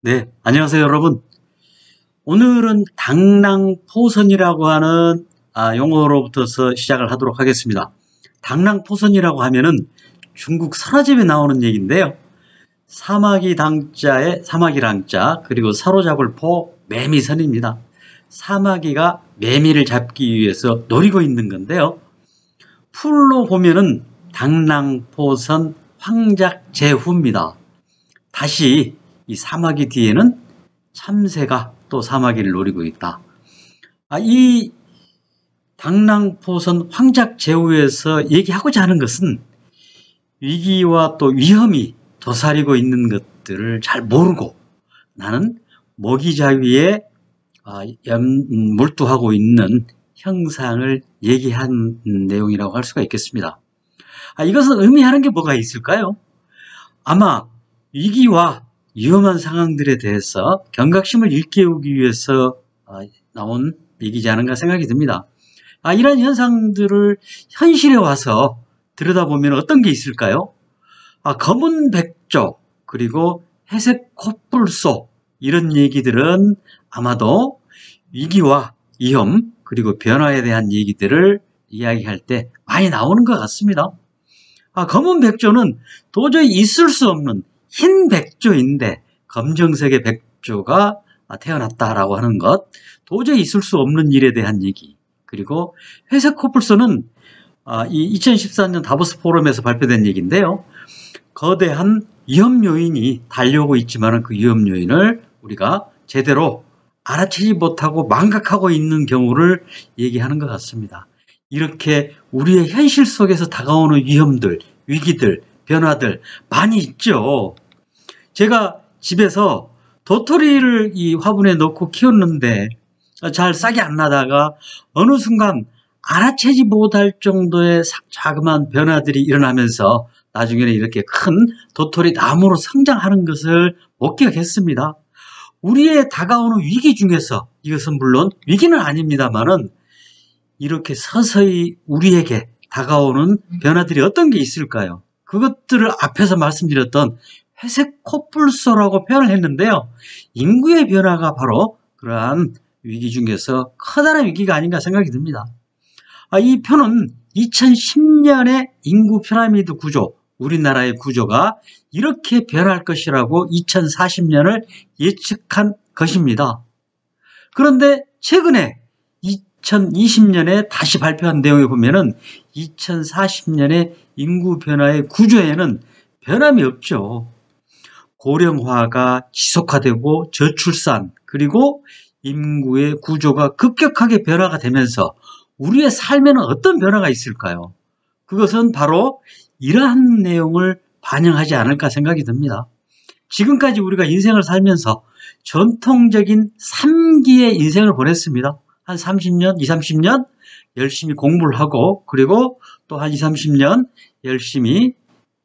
네, 안녕하세요, 여러분. 오늘은 당랑포선이라고 하는 용어로부터서 시작을 하도록 하겠습니다. 당랑포선이라고 하면은 중국 설화집에 나오는 얘기인데요. 사마귀 당자에 사마귀랑 자, 그리고 사로잡을 포, 매미선입니다. 사마귀가 매미를 잡기 위해서 노리고 있는 건데요. 풀로 보면은 당랑포선 황작제후입니다. 다시 이 사마귀 뒤에는 참새가 또 사마귀를 노리고 있다. 이 당랑포선 황작제후에서 얘기하고자 하는 것은 위기와 또 위험이 도사리고 있는 것들을 잘 모르고 나는 모기자위에 몰두하고 있는 형상을 얘기한 내용이라고 할 수가 있겠습니다. 이것은 의미하는 게 뭐가 있을까요? 아마 위기와 위험한 상황들에 대해서 경각심을 일깨우기 위해서 나온 얘기지 않은가 생각이 듭니다. 이런 현상들을 현실에 와서 들여다보면 어떤 게 있을까요? 검은 백조, 그리고 회색 코뿔소, 이런 얘기들은 아마도 위기와 위험, 그리고 변화에 대한 얘기들을 이야기할 때 많이 나오는 것 같습니다. 검은 백조는 도저히 있을 수 없는 흰 백조인데 검정색의 백조가 태어났다라고 하는 것, 도저히 있을 수 없는 일에 대한 얘기. 그리고 회색 코뿔소는 이 2014년 다보스 포럼에서 발표된 얘기인데요. 거대한 위험 요인이 달려오고 있지만 그 위험 요인을 우리가 제대로 알아채지 못하고 망각하고 있는 경우를 얘기하는 것 같습니다. 이렇게 우리의 현실 속에서 다가오는 위험들, 위기들, 변화들 많이 있죠. 제가 집에서 도토리를 이 화분에 넣고 키웠는데 잘 싹이 안 나다가 어느 순간 알아채지 못할 정도의 자그마한 변화들이 일어나면서 나중에는 이렇게 큰 도토리 나무로 성장하는 것을 목격했습니다. 우리의 다가오는 위기 중에서, 이것은 물론 위기는 아닙니다만은 이렇게 서서히 우리에게 다가오는 변화들이 어떤 게 있을까요? 그것들을 앞에서 말씀드렸던 회색 코뿔소라고 표현을 했는데요. 인구의 변화가 바로 그러한 위기 중에서 커다란 위기가 아닌가 생각이 듭니다. 이 표는 2010년의 인구 피라미드 구조, 우리나라의 구조가 이렇게 변할 것이라고 2040년을 예측한 것입니다. 그런데 최근에 2020년에 다시 발표한 내용에 보면은 2040년의 인구 변화의 구조에는 변함이 없죠. 고령화가 지속화되고 저출산, 그리고 인구의 구조가 급격하게 변화가 되면서 우리의 삶에는 어떤 변화가 있을까요? 그것은 바로 이러한 내용을 반영하지 않을까 생각이 듭니다. 지금까지 우리가 인생을 살면서 전통적인 3기의 인생을 보냈습니다. 한 30년, 20, 30년 열심히 공부를 하고, 그리고 또 한 20, 30년 열심히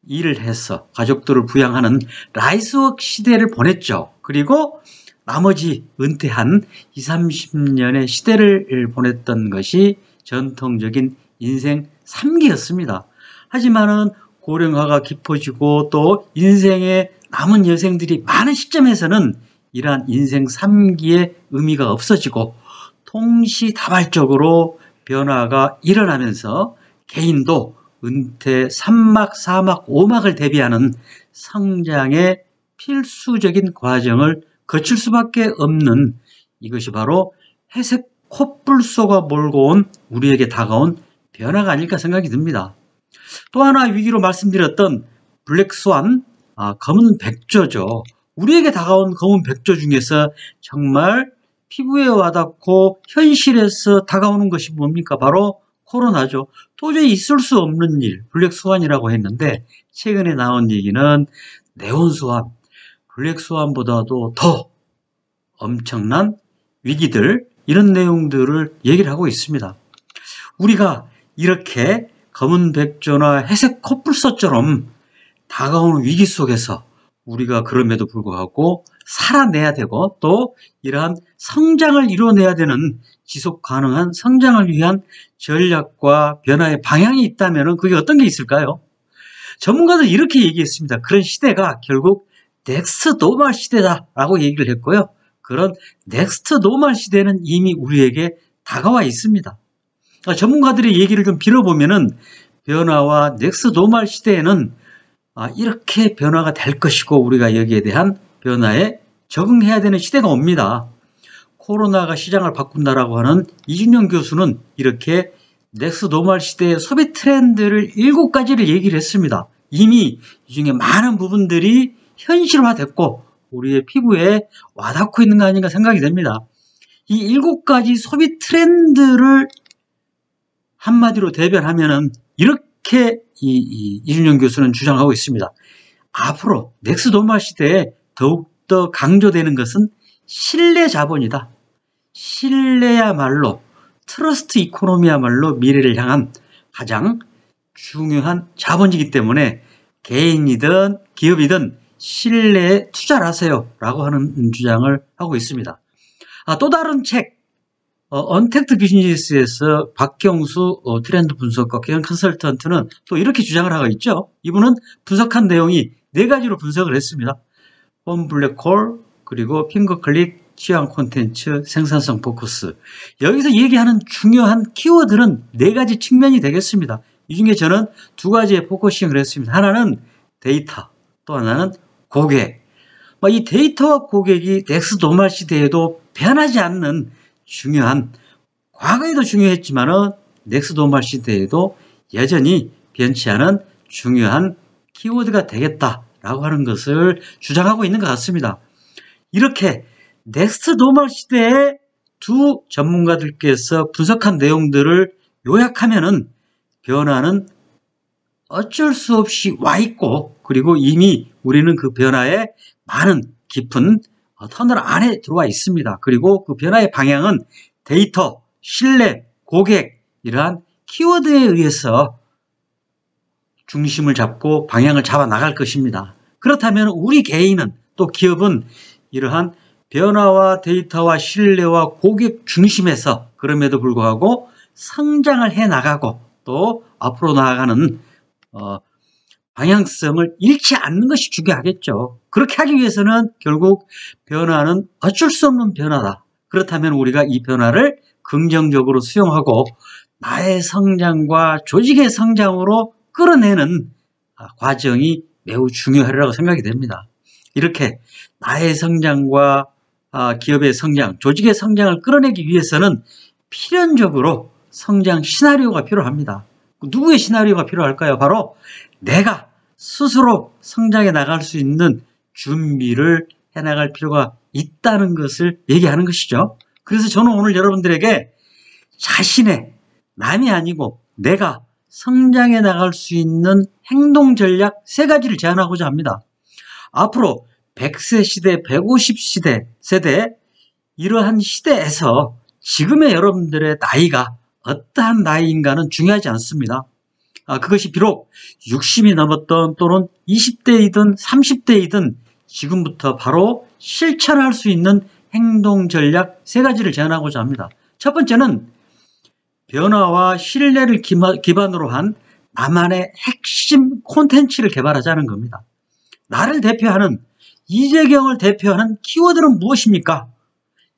일을 해서 가족들을 부양하는 라이스워크 시대를 보냈죠. 그리고 나머지 은퇴한 20, 30년의 시대를 보냈던 것이 전통적인 인생 3기였습니다. 하지만은 고령화가 깊어지고 또 인생의 남은 여생들이 많은 시점에서는 이러한 인생 3기의 의미가 없어지고 동시다발적으로 변화가 일어나면서 개인도 은퇴 3막, 4막, 5막을 대비하는 성장의 필수적인 과정을 거칠 수밖에 없는, 이것이 바로 회색 코뿔소가 몰고 온 우리에게 다가온 변화가 아닐까 생각이 듭니다. 또 하나 위기로 말씀드렸던 블랙스완, 검은 백조죠. 우리에게 다가온 검은 백조 중에서 정말 피부에 와닿고 현실에서 다가오는 것이 뭡니까? 바로 코로나죠. 도저히 있을 수 없는 일, 블랙스완이라고 했는데 최근에 나온 얘기는 네온스완, 블랙스완보다도 더 엄청난 위기들, 이런 내용들을 얘기를 하고 있습니다. 우리가 이렇게 검은 백조나 회색 코뿔소처럼 다가오는 위기 속에서 우리가 그럼에도 불구하고 살아내야 되고 또 이러한 성장을 이뤄내야 되는 지속 가능한 성장을 위한 전략과 변화의 방향이 있다면 그게 어떤 게 있을까요? 전문가들 이렇게 얘기했습니다. 그런 시대가 결국 넥스트 노멀 시대다라고 얘기를 했고요. 그런 넥스트 노멀 시대는 이미 우리에게 다가와 있습니다. 전문가들의 얘기를 좀 빌어보면은 변화와 넥스트 노멀 시대에는 이렇게 변화가 될 것이고 우리가 여기에 대한 변화에 적응해야 되는 시대가 옵니다. 코로나가 시장을 바꾼다라고 하는 이준영 교수는 이렇게 넥스트 노멀 시대의 소비 트렌드를 7가지를 얘기를 했습니다. 이미 이 중에 많은 부분들이 현실화됐고 우리의 피부에 와닿고 있는 거 아닌가 생각이 됩니다. 이 7가지 소비 트렌드를 한마디로 대변하면은 이렇게 이준영 교수는 주장하고 있습니다. 앞으로 넥스트 노멀 시대에 더욱더 강조되는 것은 신뢰 자본이다. 신뢰야말로 트러스트 이코노미야말로 미래를 향한 가장 중요한 자본이기 때문에 개인이든 기업이든 신뢰에 투자를 하세요 라고 하는 주장을 하고 있습니다. 또 다른 책 언택트 비즈니스에서 박경수 트렌드 분석가 경영 컨설턴트는 또 이렇게 주장을 하고 있죠. 이분은 분석한 내용이 4가지로 분석을 했습니다. 홈 블랙홀, 그리고 핑거클릭, 취향 콘텐츠, 생산성 포커스. 여기서 얘기하는 중요한 키워드는 4가지 측면이 되겠습니다. 이 중에 저는 2가지에 포커싱을 했습니다. 하나는 데이터, 또 하나는 고객. 이 데이터와 고객이 넥스트 노멀 시대에도 변하지 않는 중요한, 과거에도 중요했지만은 넥스트 노멀 시대에도 여전히 변치 않은 중요한 키워드가 되겠다라고 하는 것을 주장하고 있는 것 같습니다. 이렇게 넥스트 노멀 시대에 2 전문가들께서 분석한 내용들을 요약하면은 변화는 어쩔 수 없이 와 있고, 그리고 이미 우리는 그 변화에 많은 깊은 터널 안에 들어와 있습니다. 그리고 그 변화의 방향은 데이터, 신뢰, 고객, 이러한 키워드에 의해서 중심을 잡고 방향을 잡아 나갈 것입니다. 그렇다면 우리 개인은, 또 기업은 이러한 변화와 데이터와 신뢰와 고객 중심에서 그럼에도 불구하고 성장을 해 나가고 또 앞으로 나아가는 방향성을 잃지 않는 것이 중요하겠죠. 그렇게 하기 위해서는 결국 변화는 어쩔 수 없는 변화다. 그렇다면 우리가 이 변화를 긍정적으로 수용하고 나의 성장과 조직의 성장으로 끌어내는 과정이 매우 중요하리라고 생각이 됩니다. 이렇게 나의 성장과 기업의 성장, 조직의 성장을 끌어내기 위해서는 필연적으로 성장 시나리오가 필요합니다. 누구의 시나리오가 필요할까요? 바로 내가 스스로 성장해 나갈 수 있는 준비를 해나갈 필요가 있다는 것을 얘기하는 것이죠. 그래서 저는 오늘 여러분들에게 자신의, 남이 아니고 내가 성장해 나갈 수 있는 행동 전략 3가지를 제안하고자 합니다. 앞으로 100세 시대, 150시대 세대, 이러한 시대에서 지금의 여러분들의 나이가 어떠한 나이인가는 중요하지 않습니다. 그것이 비록 60이 넘었던 또는 20대이든 30대이든 지금부터 바로 실천할 수 있는 행동 전략 3가지를 제안하고자 합니다. 첫 번째는 변화와 신뢰를 기반으로 한 나만의 핵심 콘텐츠를 개발하자는 겁니다. 나를 대표하는, 이재경을 대표하는 키워드는 무엇입니까?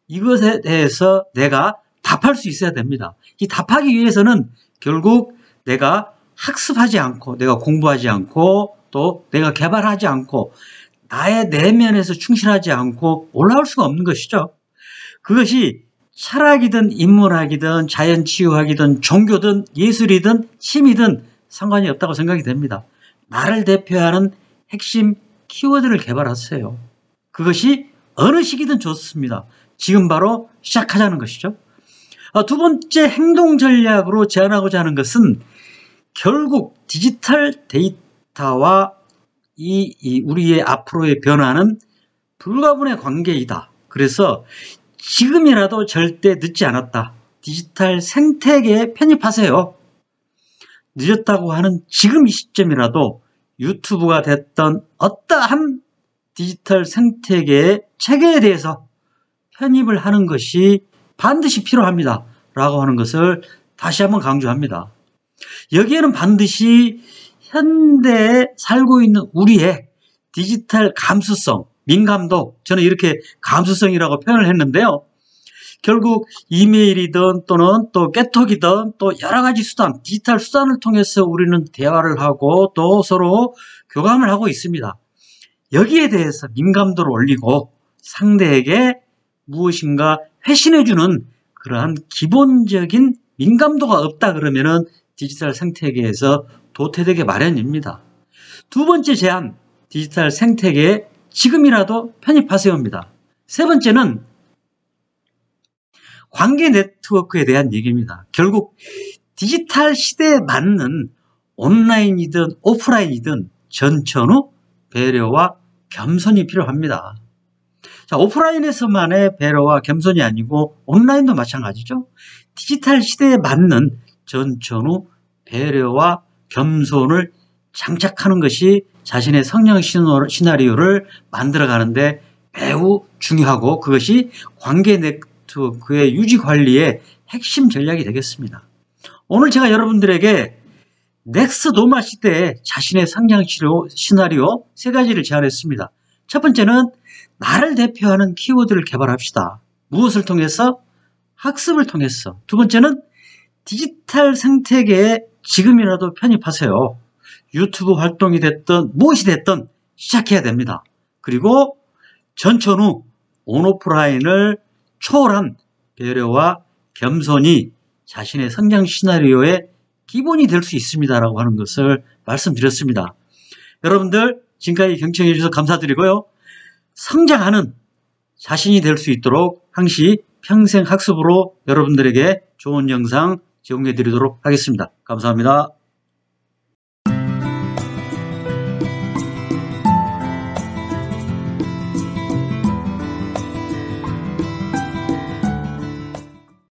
이것에 대해서 내가 답할 수 있어야 됩니다. 이 답하기 위해서는 결국 내가 학습하지 않고, 내가 공부하지 않고, 또 내가 개발하지 않고, 나의 내면에서 충실하지 않고 올라올 수가 없는 것이죠. 그것이 철학이든 인문학이든 자연치유학이든 종교든 예술이든 취미든 상관이 없다고 생각이 됩니다. 나를 대표하는 핵심 키워드를 개발하세요. 그것이 어느 시기든 좋습니다. 지금 바로 시작하자는 것이죠. 2번째 행동 전략으로 제안하고자 하는 것은 결국 디지털 데이터와 우리의 앞으로의 변화는 불가분의 관계이다. 그래서 지금이라도 절대 늦지 않았다. 디지털 생태계에 편입하세요. 늦었다고 하는 지금 이 시점이라도 유튜브가 됐던 어떠한 디지털 생태계의 체계에 대해서 편입을 하는 것이 반드시 필요합니다. 라고 하는 것을 다시 한번 강조합니다. 여기에는 반드시 현대에 살고 있는 우리의 디지털 감수성, 민감도, 저는 이렇게 감수성이라고 표현을 했는데요. 결국 이메일이든 또는 또 깨톡이든 또 여러 가지 수단, 디지털 수단을 통해서 우리는 대화를 하고 또 서로 교감을 하고 있습니다. 여기에 대해서 민감도를 올리고 상대에게 무엇인가 회신해주는 그러한 기본적인 민감도가 없다 그러면은 디지털 생태계에서 도태되기 마련입니다. 두 번째 제안, 디지털 생태계에 지금이라도 편입하세요입니다. 세 번째는 관계 네트워크에 대한 얘기입니다. 결국 디지털 시대에 맞는 온라인이든 오프라인이든 전천후 배려와 겸손이 필요합니다. 자, 오프라인에서만의 배려와 겸손이 아니고 온라인도 마찬가지죠. 디지털 시대에 맞는 전천후 배려와 겸손을 장착하는 것이 자신의 성장 시나리오를 만들어가는데 매우 중요하고 그것이 관계 네트워크의 유지 관리의 핵심 전략이 되겠습니다. 오늘 제가 여러분들에게 넥스 노마 시대의 자신의 성장 시나리오 세 가지를 제안했습니다. 첫 번째는 나를 대표하는 키워드를 개발합시다. 무엇을 통해서? 학습을 통해서. 두 번째는 디지털 생태계에 지금이라도 편입하세요. 유튜브 활동이 됐든 무엇이 됐든 시작해야 됩니다. 그리고 전천후 온오프라인을 초월한 배려와 겸손이 자신의 성장 시나리오의 기본이 될 수 있습니다라고 하는 것을 말씀드렸습니다. 여러분들 지금까지 경청해 주셔서 감사드리고요. 성장하는 자신이 될 수 있도록 항시 평생 학습으로 여러분들에게 좋은 영상 제공해 드리도록 하겠습니다. 감사합니다.